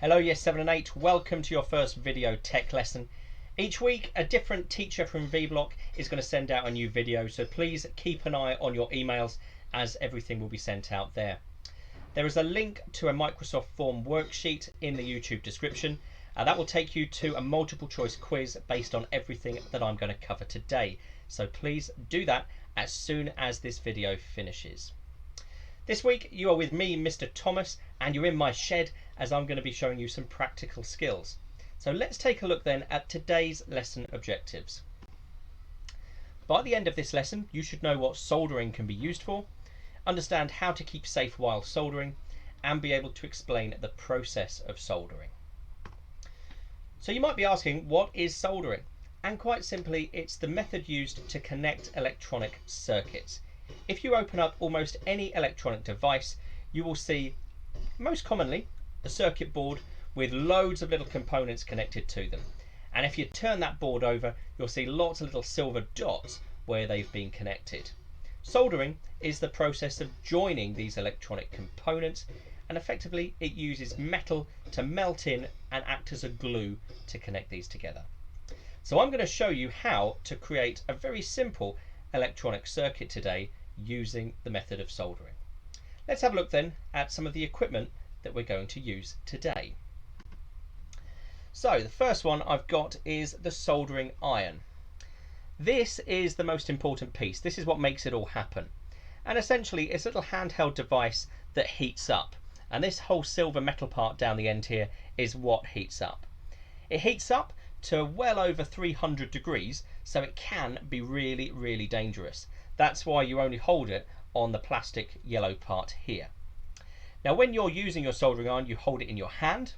Hello Year 7 and 8, welcome to your first video tech lesson. Each week a different teacher from VBlock is going to send out a new video, so please keep an eye on your emails as everything will be sent out there. There is a link to a Microsoft Form worksheet in the YouTube description. That will take you to a multiple choice quiz based on everything that I'm going to cover today. So please do that as soon as this video finishes. This week you are with me, Mr. Thomas, and you're in my shed as I'm going to be showing you some practical skills. So let's take a look then at today's lesson objectives. By the end of this lesson, you should know what soldering can be used for, understand how to keep safe while soldering, and be able to explain the process of soldering. So you might be asking, what is soldering? And quite simply, it's the method used to connect electronic circuits. If you open up almost any electronic device, you will see most commonly a circuit board with loads of little components connected to them. And if you turn that board over, you'll see lots of little silver dots where they've been connected. Soldering is the process of joining these electronic components, and effectively it uses metal to melt in and act as a glue to connect these together. So I'm going to show you how to create a very simple electronic circuit today using the method of soldering. Let's have a look then at some of the equipment that we're going to use today. So the first one I've got is the soldering iron. This is the most important piece. This is what makes it all happen. And essentially it's a little handheld device that heats up. And this whole silver metal part down the end here is what heats up. It heats up to well over 300 degrees, so it can be really, really dangerous. That's why you only hold it on the plastic yellow part here. Now when you're using your soldering iron, you hold it in your hand.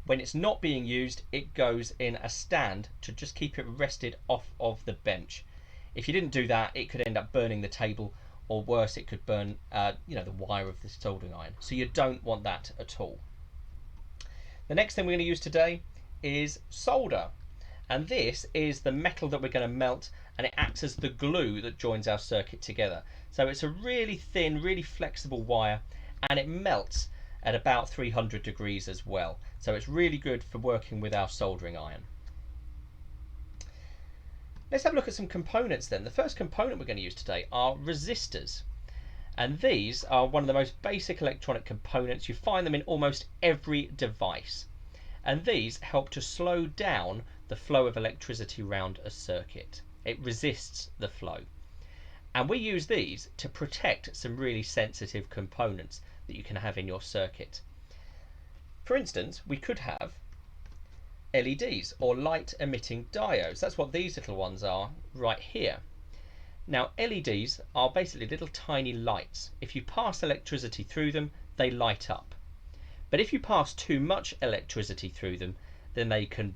When it's not being used, it goes in a stand to just keep it rested off of the bench. If you didn't do that, it could end up burning the table, or worse, it could burn the wire of the soldering iron. So you don't want that at all. The next thing we're going to use today is solder, and this is the metal that we're going to melt, and it acts as the glue that joins our circuit together. So it's a really thin, really flexible wire, and it melts at about 300 degrees as well. So it's really good for working with our soldering iron. Let's have a look at some components then. The first component we're going to use today are resistors. And these are one of the most basic electronic components. You find them in almost every device. And these help to slow down the flow of electricity around a circuit. It resists the flow. And we use these to protect some really sensitive components that you can have in your circuit. For instance, we could have LEDs, or light emitting diodes. That's what these little ones are right here. Now LEDs are basically little tiny lights. If you pass electricity through them, they light up. But if you pass too much electricity through them, then they can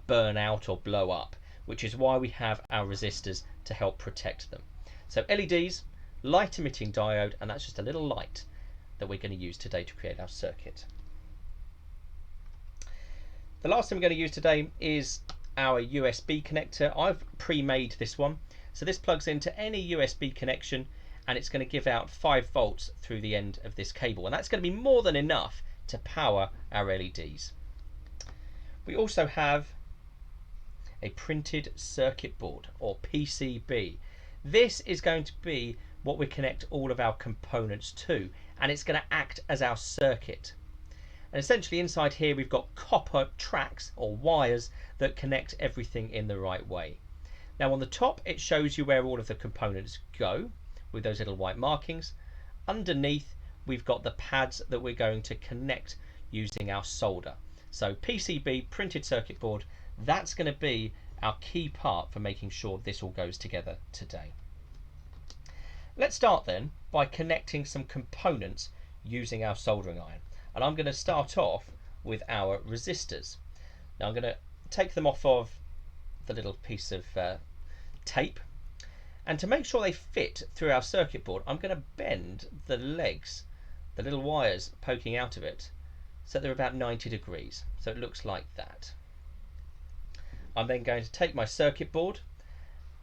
burn out or blow up, which is why we have our resistors to help protect them. So LEDs, light emitting diode, and that's just a little light that we're going to use today to create our circuit. The last thing we're going to use today is our USB connector. I've pre-made this one. So this plugs into any USB connection, and it's going to give out 5 volts through the end of this cable. And that's going to be more than enough to power our LEDs. We also have a printed circuit board, or PCB. This is going to be what we connect all of our components to, and it's going to act as our circuit. And essentially inside here we've got copper tracks or wires that connect everything in the right way. Now on the top it shows you where all of the components go with those little white markings. Underneath we've got the pads that we're going to connect using our solder. So PCB, printed circuit board, that's going to be our key part for making sure this all goes together today. Let's start then by connecting some components using our soldering iron. And I'm going to start off with our resistors. Now I'm going to take them off of the little piece of tape, and to make sure they fit through our circuit board, I'm going to bend the legs, the little wires poking out of it, so they're about 90 degrees. So it looks like that. I'm then going to take my circuit board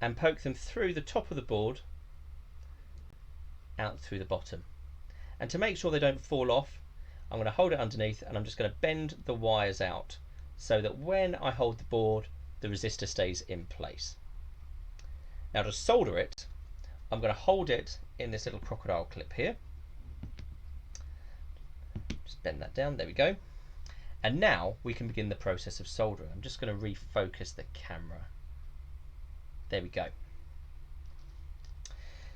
and poke them through the top of the board out through the bottom. And to make sure they don't fall off, I'm going to hold it underneath and I'm just going to bend the wires out so that when I hold the board, the resistor stays in place. Now to solder it, I'm going to hold it in this little crocodile clip here. Just bend that down, there we go. And now we can begin the process of soldering. I'm just going to refocus the camera. There we go.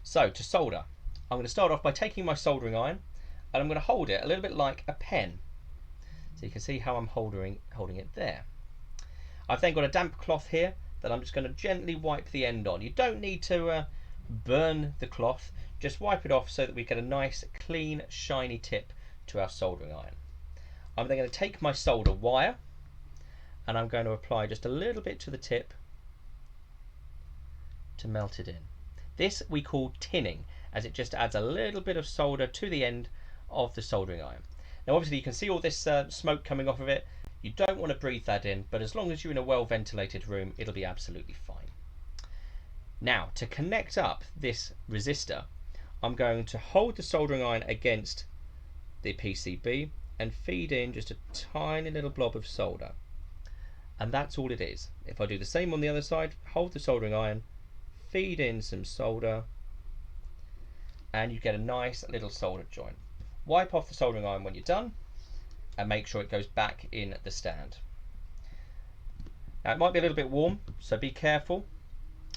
So to solder, I'm going to start off by taking my soldering iron and I'm going to hold it a little bit like a pen. So you can see how I'm holding it there. I've then got a damp cloth here that I'm just going to gently wipe the end on. You don't need to burn the cloth, just wipe it off so that we get a nice clean shiny tip to our soldering iron. I'm then going to take my solder wire and I'm going to apply just a little bit to the tip to melt it in. This we call tinning, as it just adds a little bit of solder to the end of the soldering iron. Now obviously you can see all this smoke coming off of it. You don't want to breathe that in, but as long as you're in a well ventilated room, it'll be absolutely fine. Now to connect up this resistor, I'm going to hold the soldering iron against the PCB and feed in just a tiny little blob of solder. And that's all it is. If I do the same on the other side, hold the soldering iron, feed in some solder, and you get a nice little solder joint. Wipe off the soldering iron when you're done and make sure it goes back in the stand. Now it might be a little bit warm, so be careful,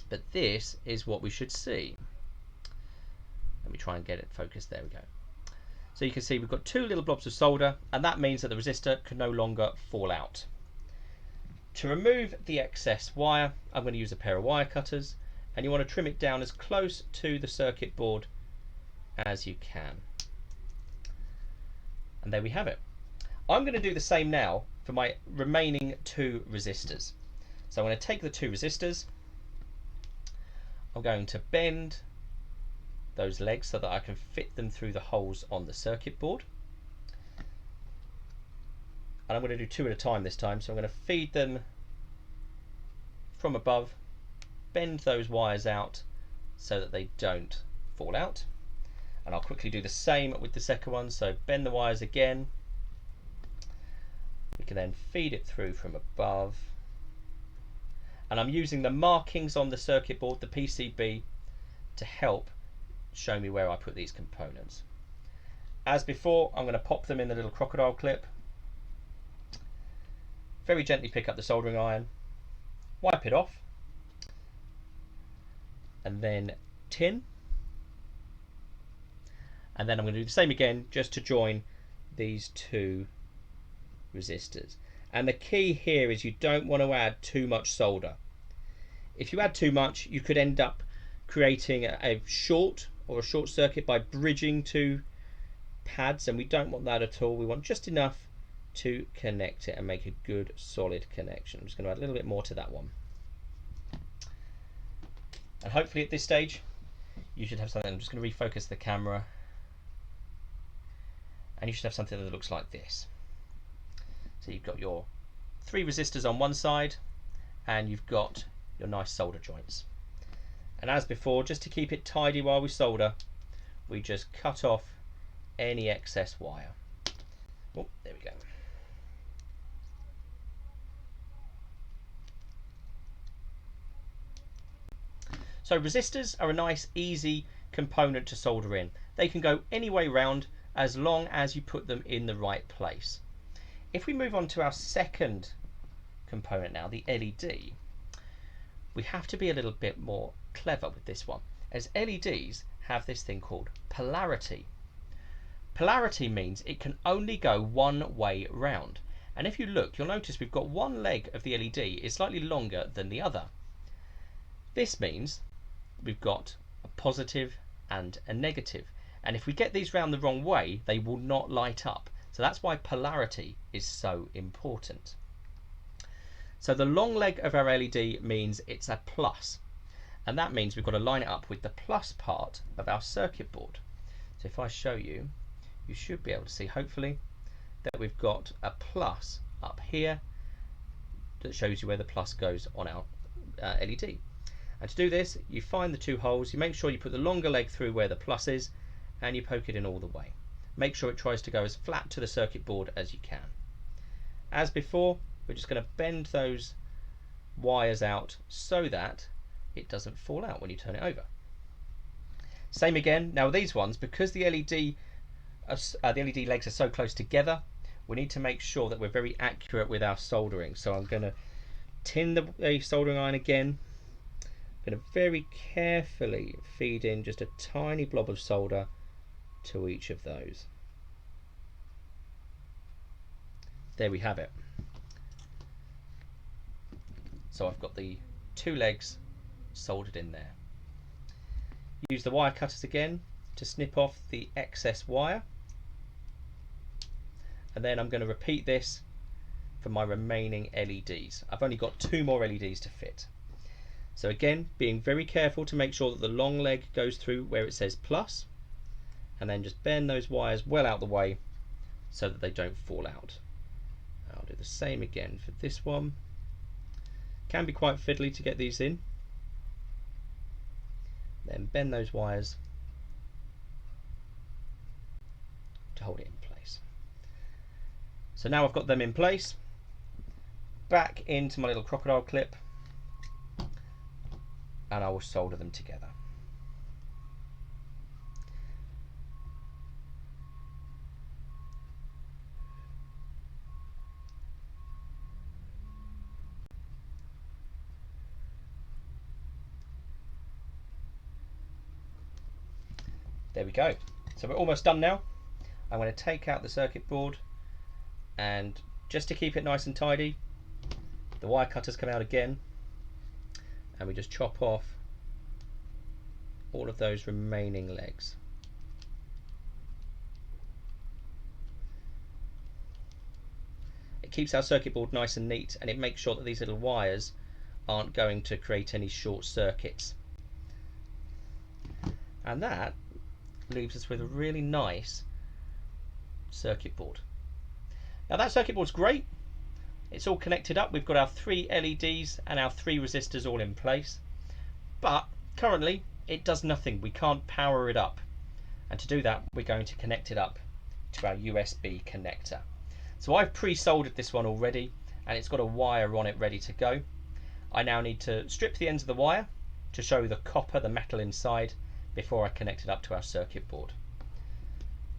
but this is what we should see. Let me try and get it focused. There we go. So you can see we've got two little blobs of solder, and that means that the resistor can no longer fall out. To remove the excess wire, I'm going to use a pair of wire cutters, and you want to trim it down as close to the circuit board as you can. And there we have it. I'm going to do the same now for my remaining two resistors. So I'm going to take the two resistors, I'm going to bend those legs so that I can fit them through the holes on the circuit board. And I'm going to do two at a time this time, so I'm going to feed them from above, bend those wires out so that they don't fall out. And I'll quickly do the same with the second one, so bend the wires again. We can then feed it through from above. And I'm using the markings on the circuit board, the PCB, to help show me where I put these components. As before, I'm going to pop them in the little crocodile clip. Very gently pick up the soldering iron, wipe it off, and then tin. And then I'm going to do the same again just to join these two resistors. And the key here is you don't want to add too much solder. If you add too much, you could end up creating a short or a short circuit by bridging two pads, and we don't want that at all. We want just enough to connect it and make a good solid connection. I'm just going to add a little bit more to that one. And hopefully at this stage you should have something. I'm just going to refocus the camera, and you should have something that looks like this. So you've got your three resistors on one side and you've got your nice solder joints. And as before, just to keep it tidy while we solder, we just cut off any excess wire. Oh, there we go. So resistors are a nice easy component to solder in. They can go any way round as long as you put them in the right place. If we move on to our second component now, the LED, we have to be a little bit more clever with this one, as LEDs have this thing called polarity. Polarity means it can only go one way round, and if you look, you'll notice we've got one leg of the LED is slightly longer than the other. This means we've got a positive and a negative, and if we get these round the wrong way, they will not light up. So that's why polarity is so important. So the long leg of our LED means it's a plus, and that means we've got to line it up with the plus part of our circuit board. So if I show you, you should be able to see hopefully that we've got a plus up here that shows you where the plus goes on our LED. And to do this, you find the two holes, you make sure you put the longer leg through where the plus is, and you poke it in all the way. make sure it tries to go as flat to the circuit board as you can. As before, we're just going to bend those wires out so that it doesn't fall out when you turn it over. Same again. Now these ones, because the LED legs are so close together, we need to make sure that we're very accurate with our soldering. So I'm going to tin the soldering iron again. I'm going to very carefully feed in just a tiny blob of solder to each of those. There we have it. So I've got the two legs soldered in there. Use the wire cutters again to snip off the excess wire, and then I'm going to repeat this for my remaining LEDs. I've only got 2 more LEDs to fit. So again, being very careful to make sure that the long leg goes through where it says plus, and then just bend those wires well out the way so that they don't fall out. I'll do the same again for this one. Can be quite fiddly to get these in. Then bend those wires to hold it in place. So now I've got them in place, back into my little crocodile clip, and I will solder them together. There we go. So we're almost done now. I'm going to take out the circuit board, and just to keep it nice and tidy, the wire cutters come out again, and we just chop off all of those remaining legs. It keeps our circuit board nice and neat, and it makes sure that these little wires aren't going to create any short circuits. And that leaves us with a really nice circuit board. Now that circuit board's great. It's all connected up. We've got our 3 LEDs and our 3 resistors all in place. But currently it does nothing. We can't power it up. And to do that, we're going to connect it up to our USB connector. So I've pre-soldered this one already, and it's got a wire on it ready to go. I now need to strip the ends of the wire to show the copper, the metal inside, before I connect it up to our circuit board.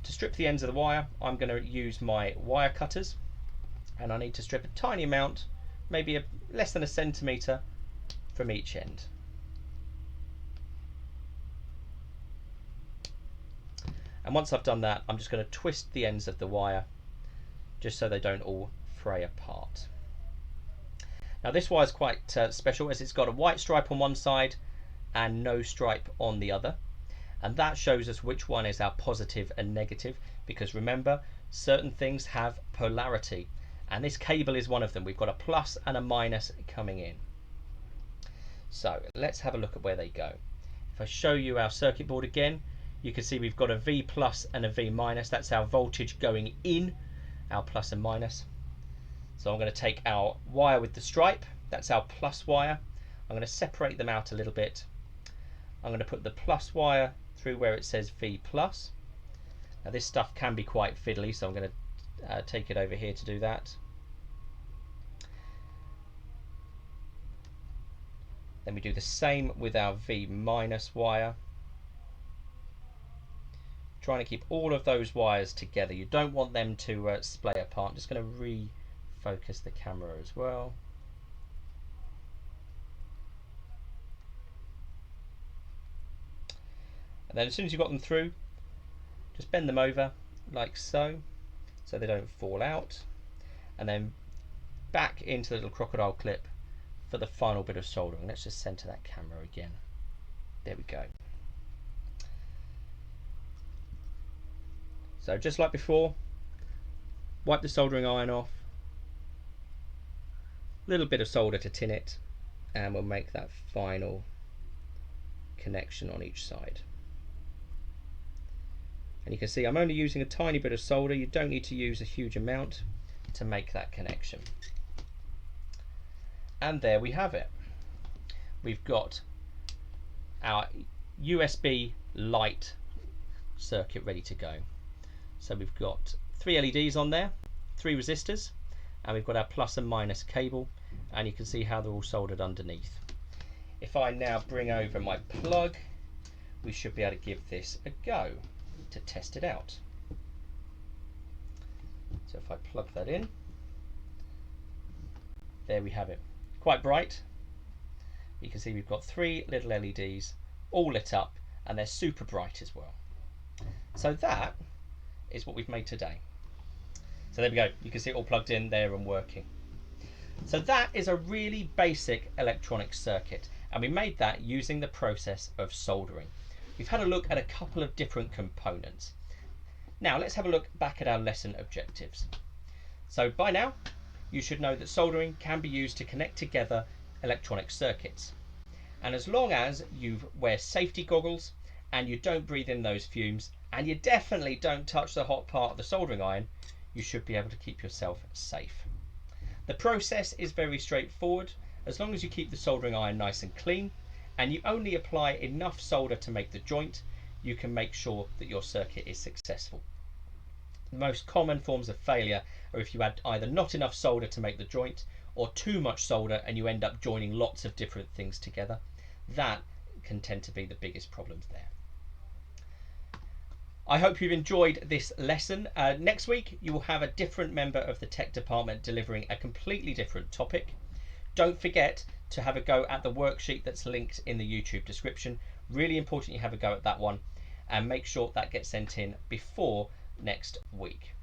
To strip the ends of the wire, I'm going to use my wire cutters, and I need to strip a tiny amount, maybe less than a centimetre from each end. And once I've done that, I'm just going to twist the ends of the wire just so they don't all fray apart. Now this wire is quite special, as it's got a white stripe on one side and no stripe on the other, and that shows us which one is our positive and negative, because remember, certain things have polarity, and this cable is one of them. We've got a plus and a minus coming in. So let's have a look at where they go. If I show you our circuit board again, you can see we've got a V plus and a V minus. That's our voltage going in, our plus and minus. So I'm going to take our wire with the stripe, that's our plus wire. I'm going to separate them out a little bit. I'm going to put the plus wire through where it says V plus. Now this stuff can be quite fiddly, so I'm going to take it over here to do that. Then we do the same with our V minus wire. Trying to keep all of those wires together. You don't want them to splay apart. I'm just going to refocus the camera as well. And then as soon as you've got them through, just bend them over like so they don't fall out, and then back into the little crocodile clip for the final bit of soldering. Let's just center that camera again. There we go. So just like before, wipe the soldering iron off, a little bit of solder to tin it, and we'll make that final connection on each side. And you can see I'm only using a tiny bit of solder. You don't need to use a huge amount to make that connection. And there we have it. We've got our USB light circuit ready to go. So we've got 3 LEDs on there, 3 resistors, and we've got our plus and minus cable, and you can see how they're all soldered underneath. If I now bring over my plug, we should be able to give this a go to test it out. So if I plug that in, there we have it. Quite bright. You can see we've got 3 little LEDs all lit up, and they're super bright as well. So that is what we've made today. So there we go. You can see it all plugged in there and working. So that is a really basic electronic circuit, and we made that using the process of soldering. We've had a look at a couple of different components. Now let's have a look back at our lesson objectives. So by now you should know that soldering can be used to connect together electronic circuits, and as long as you wear safety goggles and you don't breathe in those fumes, and you definitely don't touch the hot part of the soldering iron, you should be able to keep yourself safe. The process is very straightforward. As long as you keep the soldering iron nice and clean and you only apply enough solder to make the joint, you can make sure that your circuit is successful. The most common forms of failure are if you add either not enough solder to make the joint or too much solder and you end up joining lots of different things together. That can tend to be the biggest problems there. I hope you've enjoyed this lesson. Next week you will have a different member of the tech department delivering a completely different topic. Don't forget to have a go at the worksheet that's linked in the YouTube description. Really important you have a go at that one, and make sure that gets sent in before next week.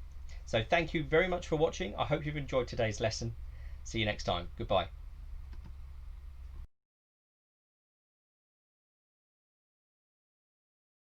So thank you very much for watching. I hope you've enjoyed today's lesson. See you next time. Goodbye.